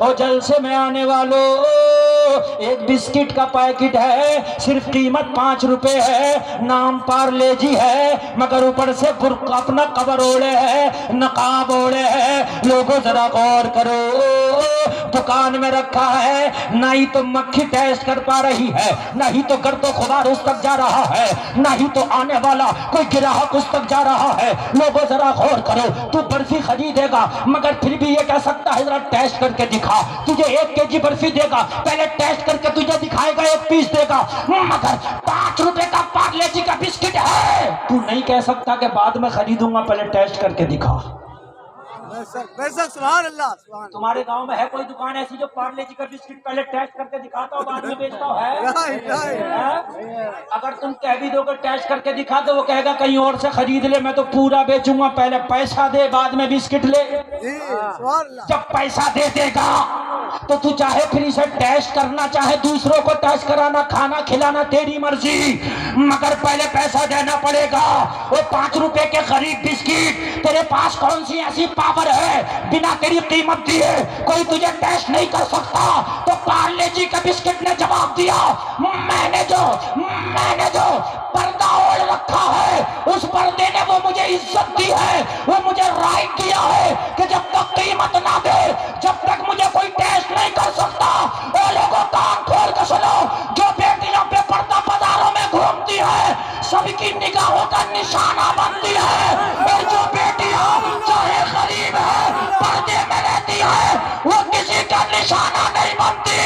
اور جلسے میں آنے والوں، ایک بسکٹ کا پیکٹ ہے، صرف قیمت 5 روپے ہے، نام پارلے جی ہے، مگر اوپر سے برقع اپنا قبر اوڑے ہے، نقاب اوڑے ہے۔ لوگوں ذرا غور کرو، دکان میں رکھا ہے، نہ ہی تو مکھی ٹیسٹ کر پا رہی ہے، نہ ہی تو گرد و غبار اس تک جا رہا ہے، نہ ہی تو آنے والا کوئی گراہک اس تک جا رہا ہے۔ لوگوں ذرا غور کرو، تو برفی خریدے گا مگر پھر بھی یہ کہہ سکتا ہے ذرا ٹیسٹ کر کے دکھا۔ تجھے 1 kg برفی دے گا، پہلے ٹیسٹ کر کے تجھے دکھائے گا، 1 پیس دے گا، مگر 5 روپے کا پارلے جی کا بسکٹ ہے، تو نہیں کہہ سکتا کہ بعد میں خریدوں گا، پہلے ٹیسٹ کر کے دکھا۔ سبحان اللہ، سبحان اللہ۔ تمہارے گاؤں میں ہے کوئی دکان ایسی جو پارلے جی کا بسکٹ پہلے ٹیسٹ کر کے دکھاتا ہو بعد میں بیچتا ہو؟ ہے؟ اگر تم کہہ بھی دو گے ٹیسٹ کر کے دکھا تو وہ کہے گا کہیں اور سے خرید لے، میں تو پورا بیچوں گا، پہلے پیسہ دے بعد میں بسکٹ لے۔ جب پیسہ دے دے گا تو تو چاہے پھر اسے ٹیسٹ کرنا، چاہے دوسروں کو ٹیسٹ کرانا، کھانا کھلانا تیری مرضی، مگر پہلے پیسہ دینا پڑے گا۔ وہ 5 روپے کے غریب بسکٹ، تیرے پاس کون سی ایسی پاور ہے بنا تیری قیمت دیے کوئی تجھے ٹیسٹ نہیں کر سکتا؟ تو پارلے جی کے بسکٹ نے جواب دیا، میں نے جو پردہ اوڑھ رکھا ہے اس پردے نے وہ مجھے عزت دی ہے، وہ مجھے رائٹ دیا ہے کہ جب تک قیمت نہ دے، جب تک مجھے کوئی ٹیسٹ نہیں کر سکتا۔ وہ لوگوں کان کھول کے سنو، جو بیٹیاں بے پردہ بازاروں میں گھومتی ہے سب کی نگاہوں کا نشانہ بنتی ہے، اور جو بیٹیاں چاہے غریب ہے پردے میں رہتی ہے وہ کسی کا نشانہ نہیں بنتی،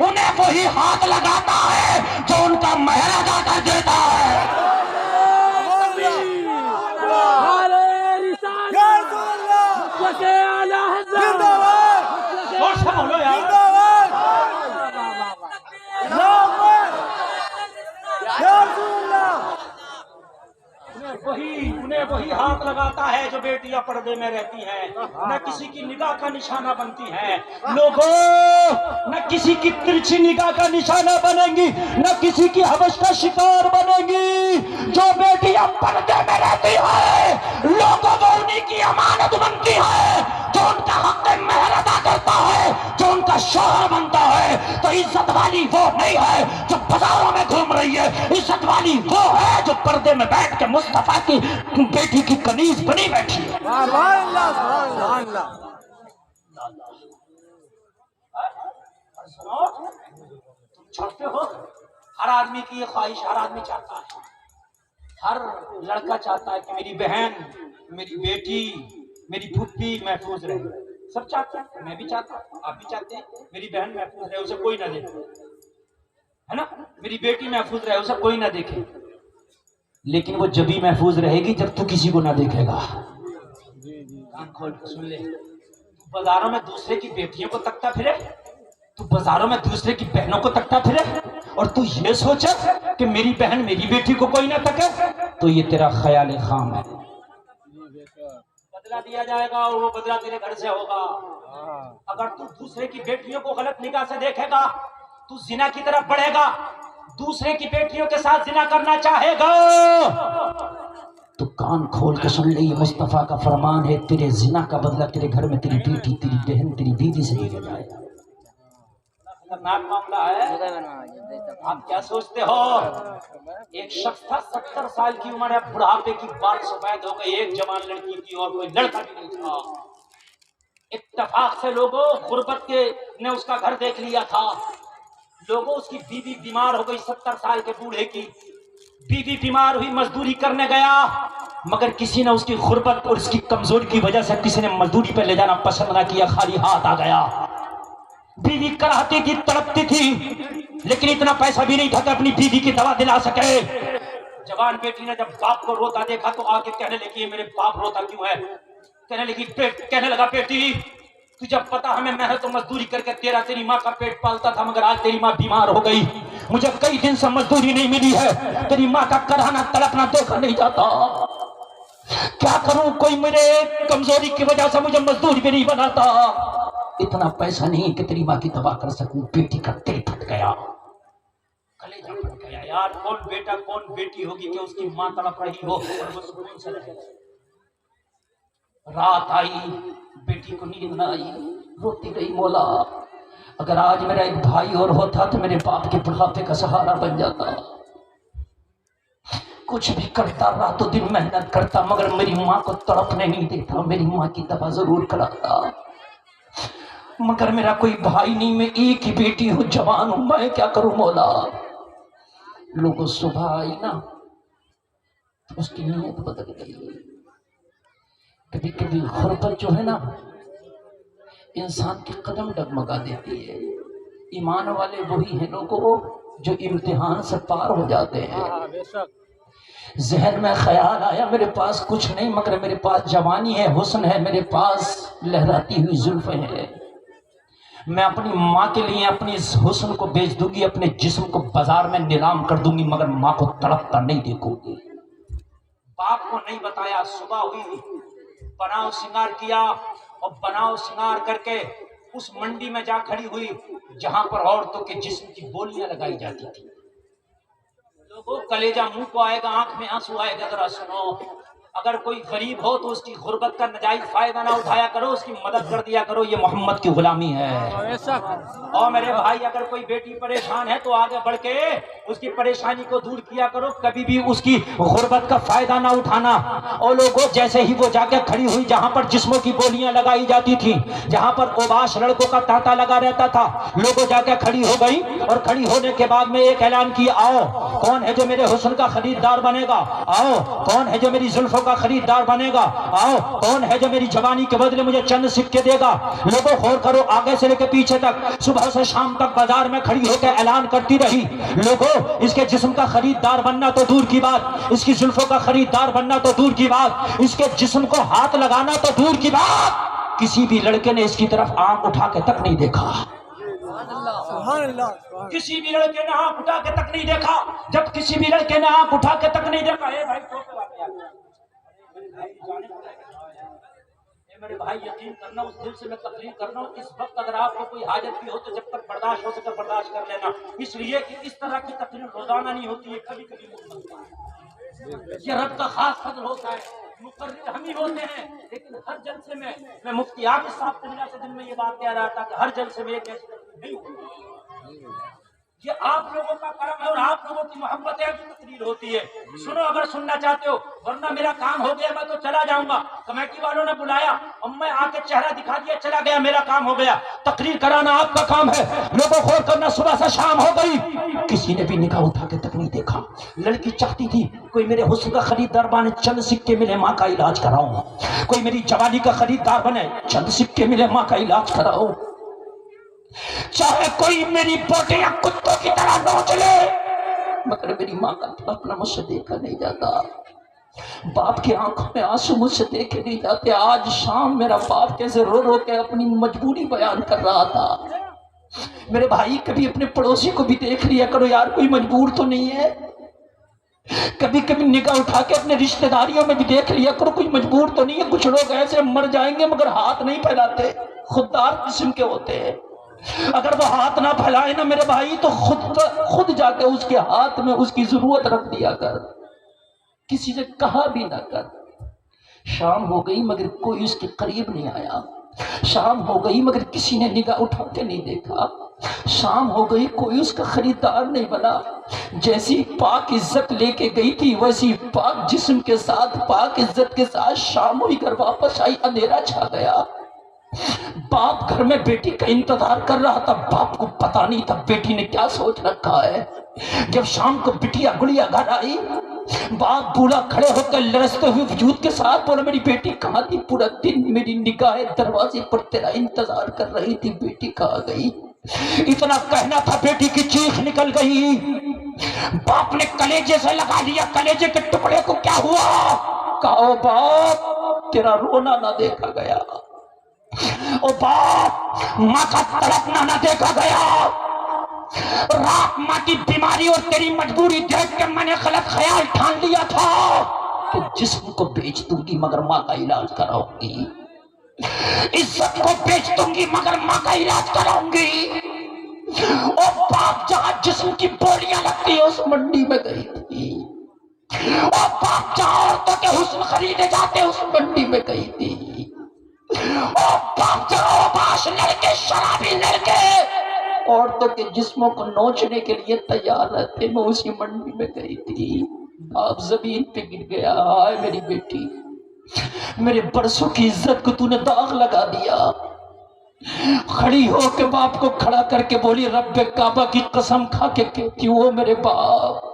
انہیں وہی ہاتھ لگاتا ہے جو ان کا مہر ادا کر دیتا ہے۔ زور سے بولو یار۔ انہیں وہی ہاتھ لگاتا ہے جو بیٹیاں پردے میں رہتی ہیں، نہ کسی کی نگاہ کا نشانہ بنتی ہیں۔ لوگوں، نہ کسی کی ترچھی نگاہ کا نشانہ بنیں گی، نہ کسی کی حوث کا شکار بنیں گی۔ جو بیٹیاں پردے میں رہتی ہیں لوگوں وہ انہی کی امانت بنتی ہے، جو ان کا حق مہر ادا کرتا ہے، جو ان کا شوہر بنتا ہے۔ تو عزت والی وہ نہیں ہے جو بازاروں میں گھوم رہی ہے، عزت والی وہ ہے جو پردے میں بیٹھ کے مصطفیٰ کی بیٹی کی کنیز بنی بیٹھی ہے۔ سبحان اللہ، سبحان اللہ۔ تم چھوڑتے ہو، ہر آدمی کی یہ خواہش، ہر آدمی چاہتا ہے، ہر لڑکا چاہتا ہے کہ میری بہن، میری بیٹی، میری پھوپھی محفوظ رہے، سب چاہتے ہیں، میں بھی چاہتا ہوں، آپ بھی چاہتے ہیں میری بہن محفوظ رہے، اسے کوئی نہ دیکھے، ہے نا، میری بیٹی محفوظ رہے، اسے کوئی نہ دیکھے، لیکن وہ جبھی محفوظ رہے گی جب تو کسی کو نہ دیکھے گا۔ کان کھول کے سن لے، تو بازاروں میں دوسرے کی بیٹیوں کو تکتا پھرے، تو بازاروں میں دوسرے کی بہنوں کو تکتا پھرے، اور تو یہ سوچے کہ میری بہن میری بیٹی کو کوئی نہ تکے، تو یہ تیرا خیال خام ہے۔ بدلہ دیا جائے گا اور وہ بدلہ تیرے گھر سے ہوگا۔ اگر تو دوسرے کی بیٹیوں کو غلط نگاہ سے دیکھے گا تو زنا کی طرف بڑھے گا، دوسرے کی بیٹیوں کے ساتھ زنا کرنا چاہے گا، تو کان کھول کے سن لے، یہ مصطفیٰ کا فرمان ہے، تیرے زنا کا بدلہ تیرے گھر میں تیری بیٹی، تیری بہن، تیری بیوی سے لیا جائے گا۔ خطرناک معاملہ ہے۔ آپ کیا سوچتے ہو؟ ایک شخص تھا، 70 سال کی عمر ہے، بڑھاپے کی بات سفید ہو گئی، ایک جوان لڑکی تھی اور کوئی لڑکا بھی نہیں تھا۔ اتفاق سے لوگوں، غربت کے نے اس کا گھر دیکھ لیا تھا، لوگوں اس کی بیوی بیمار ہو گئی، 70 سال کے بوڑھے کی بیوی بیمار ہوئی، مزدوری کرنے گیا، مگر کسی نے اس کی غربت اور اس کی کمزوری کی وجہ سے کسی نے مزدوری پہ لے جانا پسند نہ کیا، خالی ہاتھ آ گیا۔ بیوی کراہتی تھی، تڑپتی تھی، لیکن اتنا پیسہ بھی نہیں تھا کہ اپنی بیوی کی دوا دلا سکے۔ جوان بیٹی نے جب باپ کو روتا دیکھا تو آ کے کہنے لگی، میرے باپ روتا کیوں ہے؟ کہنے لگا، بیٹی تجھے پتا ہمیں میں تو مزدوری کر کے تیری ماں کا پیٹ پالتا تھا، مگر آج تیری ماں بیمار ہو گئی، مجھے کئی دن سے مزدوری نہیں ملی ہے، تیری ماں کا کراہنا تڑپنا دیکھا نہیں جاتا، کیا کروں؟ کوئی میرے کمزوری کی وجہ سے مجھے مزدوری بھی نہیں بناتا، اتنا پیسہ نہیں کہ تیری ماں کی دوا کر سکوں۔ بیٹی کا دل پھٹ گیا، کلیجہ پھٹ گیا، یار کون بیٹا کون بیٹی ہوگی کہ اس کی ماں تڑپ رہی ہو اور وہ سکون سے رہے۔ رات آئی، بیٹی کو نیند نہ آئی، روتی رہی، مولا اگر آج میرا ایک بھائی اور ہوتا تو میرے باپ کے بڑھاپے کا سہارا بن جاتا، کچھ بھی کرتا راتوں دن محنت کرتا مگر میری ماں کو تڑپنے نہیں دیتا، میری ماں کی دوا ضرور کراتا، مگر میرا کوئی بھائی نہیں، میں ایک ہی بیٹی ہوں، جوان ہوں، میں کیا کروں مولا۔ لوگوں صبح آئی نا اس کی نیت بدل گئی۔ کبھی کبھی غربت جو ہے نا انسان کی قدم ڈگمگا دیتی ہے۔ ایمان والے وہی ہیں لوگوں جو امتحان سے پار ہو جاتے ہیں۔ ذہن میں خیال آیا میرے پاس کچھ نہیں مگر میرے پاس جوانی ہے، حسن ہے، میرے پاس لہراتی ہوئی زلفیں ہیں، میں اپنی ماں کے لیے اپنی اس حسن کو بیچ دوں گی، اپنے جسم کو بازار میں نیلام کر دوں گی مگر ماں کو تڑپتا نہیں دیکھوں گی۔ باپ کو نہیں بتایا، صبح ہوئی بناؤ سنگار کیا اور بناؤ سنگار کر کے اس منڈی میں جا کھڑی ہوئی جہاں پر عورتوں کے جسم کی بولیاں لگائی جاتی تھی۔ لوگوں کلیجہ منہ کو آئے گا، آنکھ میں آنسو آئے گا، ذرا سنو، اگر کوئی غریب ہو تو اس کی غربت کا ناجائز فائدہ نہ اٹھایا کرو، اس کی مدد کر دیا کرو، یہ محمد کی غلامی ہے۔ اور میرے بھائی اگر کوئی بیٹی پریشان ہے تو آگے بڑھ کے اس کی پریشانی کو دور کیا کرو، کبھی بھی اس کی غربت کا فائدہ نہ اٹھانا۔ اور لوگوں جیسے ہی وہ جا کے کھڑی ہوئی جہاں پر جسموں کی بولیاں لگائی جاتی تھی، جہاں پر اوباش لڑکوں کا تانتا لگا رہتا تھا، لوگوں جا کے کھڑی ہو گئی اور کھڑی ہونے کے بعد میں ایک اعلان کیا، آؤ کون ہے جو میرے حسن کا خریدار بنے گا، آؤ کون ہے جو میری زلفوں کا خریدار بنے گا، آؤ کون ہے جو میری جوانی کے بدلے مجھے چند سکے دے گا۔ لوگوں غور کرو، آگے سے لے کے پیچھے تک صبح سے شام تک بازار میں کھڑی ہو کے اعلان کرتی رہی، لوگوں اس کے جسم کا خریدار بننا تو دور کی بات، اس کی زلفوں کا خریدار بننا تو دور کی بات، اس کے جسم کو ہاتھ لگانا تو دور کی بات، کسی بھی لڑکے نے اس کی طرف آنکھ اٹھا کے تک نہیں دیکھا، کسی بھی لڑکے نے آنکھ اٹھا کے تک نہیں دیکھا۔ جب کسی بھی لڑکے نے آنکھ اٹھا کے تک نہیں دیکھا، اے بھائی ٹوپے والے آ گئے، میرے بھائی یقین کرنا، اس دل سے میں تقریر کر رہا ہوں، اس وقت اگر آپ کو کوئی حاجت بھی ہو تو جب تک برداشت ہو سکے برداشت کر لینا، اس لیے کہ اس طرح کی تقریر روزانہ نہیں ہوتی ہے، کبھی کبھی ہوتا ہے، یہ رب کا خاص فضل ہوتا ہے، مقرر ہم ہی ہوتے ہیں، لیکن ہر جلسے میں مفتی عابد صاحب تحلیہ سے دن میں یہ بات کہہ رہا تھا کہ ہر جلسے میں ایک ایسی تقریر نہیں ہوتی، یہ آپ لوگوں کا کرم ہے اور آپ لوگوں کی محبت ہے جو تقریر ہوتی ہے۔ سنو اگر سننا چاہتے ہو، ورنہ میرا کام ہو گیا میں تو چلا جاؤں گا، کمیٹی والوں نے بلایا اور میں آ کے چہرہ دکھا دیا چلا گیا، میرا کام ہو گیا، تقریر کرانا آپ کا کام ہے۔ لوگوں غور کرنا، صبح سے شام ہو گئی، کسی نے بھی نگاہ اٹھا کے تک نہیں دیکھا۔ لڑکی چاہتی تھی کوئی میرے حسن کا خریدار بنے، چند سکے ملے ماں کا علاج کراؤں، کوئی میری جوانی کا خریدار بنے، چند سکے ملے ماں کا علاج کراؤں، چاہے کوئی میری بوٹیاں کتوں کی طرح نوچ لے مگر میری ماں کا اپنا مجھ سے دیکھا نہیں جاتا، باپ کی آنکھوں میں آنسو مجھ سے دیکھے نہیں جاتے۔ آج شام میرا باپ کیسے رو رو کے اپنی مجبوری بیان کر رہا تھا۔ میرے بھائی کبھی اپنے پڑوسی کو بھی دیکھ لیا کرو یار، کوئی مجبور تو نہیں ہے، کبھی کبھی نگاہ اٹھا کے اپنے رشتہ داریوں میں بھی دیکھ لیا کرو، کوئی مجبور تو نہیں ہے۔ کچھ لوگ ایسے مر جائیں گے مگر ہاتھ نہیں پھیلاتے، خوددار قسم کے ہوتے ہیں، اگر وہ ہاتھ نہ پھیلائے نا میرے بھائی تو خود جا کے اس کے ہاتھ میں اس کی ضرورت رکھ دیا کر، کسی سے کہا بھی نہ کر۔ شام ہو گئی مگر کوئی اس کے قریب نہیں آیا، شام ہو گئی مگر کسی نے نگاہ اٹھا کے نہیں دیکھا، شام ہو گئی کوئی اس کا خریدار نہیں بنا۔ جیسی پاک عزت لے کے گئی تھی ویسی پاک جسم کے ساتھ پاک عزت کے ساتھ شام ہوئی، گھر واپس آئی، اندھیرا چھا گیا۔ باپ گھر میں بیٹی کا انتظار کر رہا تھا، باپ کو پتا نہیں تھا بیٹی نے کیا سوچ رکھا ہے۔ جب شام کو بٹیا گڑیا گھر آئی، باپ بولا کھڑے ہو کر لرزتے ہوئے وجود کے ساتھ بولا میری بیٹی کہاں تھی؟ پورا دن میری نگاہیں دروازے پر تیرا انتظار کر رہی تھی، بیٹی کہاں گئی؟ اتنا کہنا تھا بیٹی کی چیخ نکل گئی، باپ نے کلیجے سے لگا لیا، کلیجے کے ٹکڑے کو کیا ہوا؟ کہا او باپ تیرا رونا نہ دیکھا گیا، او باپ ماں کا تڑپنا نہ دیکھا گیا، رات ماں کی بیماری اور تیری مجبوری دیکھ کے میں نے غلط خیال ٹھان لیا تھا کہ جسم کو بیچ دوں گی مگر ماں کا علاج کراؤں گی، عزت کو بیچ دوں گی مگر ماں کا علاج کراؤں گی۔ اور باپ جہاں جسم کی بولیاں لگتی ہیں اس منڈی میں گئی تھی، اور باپ جہاں عورتوں کے حسن خریدے جاتے اس منڈی میں گئی تھی، اور باپ جہاں باش لڑ عورتوں کے جسموں کو نوچنے کے لیے تیار رہتے، میں اسی منڈی میں گئی تھی، باپ زمین پہ گر گیا، آئے میری بیٹی، میرے برسوں کی عزت کو تو نے داغ لگا دیا۔ کھڑی ہو کے باپ کو کھڑا کر کے بولی رب کعبہ کی قسم کھا کے کہتی ہوں میرے باپ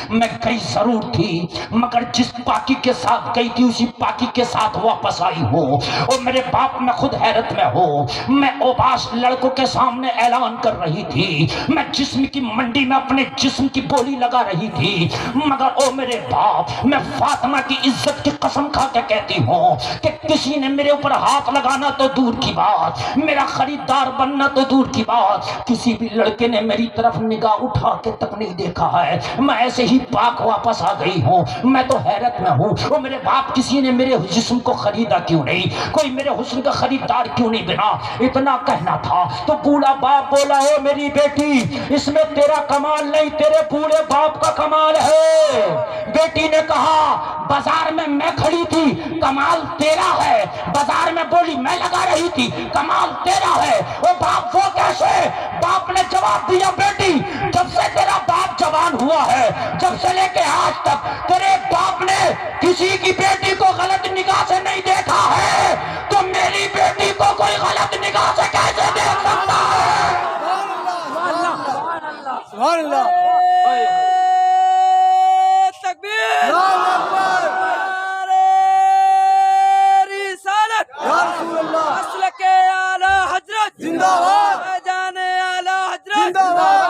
میں گئی ضرور تھی مگر جس پاکی کے ساتھ گئی تھی اسی پاکی کے ساتھ واپس آئی ہوں، اور میرے باپ میں خود حیرت میں ہوں، میں اوباش لڑکوں کے سامنے اعلان کر رہی تھی، میں جسم کی منڈی میں اپنے جسم کی بولی لگا رہی تھی، مگر او میرے باپ میں فاطمہ کی عزت کی قسم کھا کے کہتی ہوں کہ کسی نے میرے اوپر ہاتھ لگانا تو دور کی بات، میرا خریدار بننا تو دور کی بات، کسی بھی لڑکے نے میری طرف نگاہ اٹھا کے تک نہیں دیکھا ہے، میں ایسے ہی پاک واپس آ گئی ہوں، میں تو حیرت میں ہوں، وہ میرے باپ کسی نے میرے جسم کو خریدا کیوں نہیں، کوئی میرے حسن کا خریدار کیوں نہیں بنا، اتنا کہنا تھا تو بوڑھا باپ بولا اے میری بیٹی اس میں تیرا کمال نہیں تیرے بوڑھے باپ کا کمال ہے۔ بیٹی نے کہا بازار میں کھڑی تھی کمال تیرا ہے، بازار میں بولی میں لگا رہی تھی کمال تیرا ہے، وہ باپ وہ کیسے؟ باپ نے جواب دیا بیٹی جب سے تیرا باپ جوان ہوا ہے جب سے لے کے آج تک تیرے باپ نے کسی کی بیٹی کو غلط نگاہ سے نہیں دیکھا ہے، تو میری بیٹی کو کوئی غلط نگاہ سے کیسے دیکھ سکتا ہے؟ سبحان اللہ تکبیر اللہ اکبر نعرہ رسالت یا رسول اللہ مسلک اعلی حضرت زندہ باد جان اعلی حضرت زندہ باد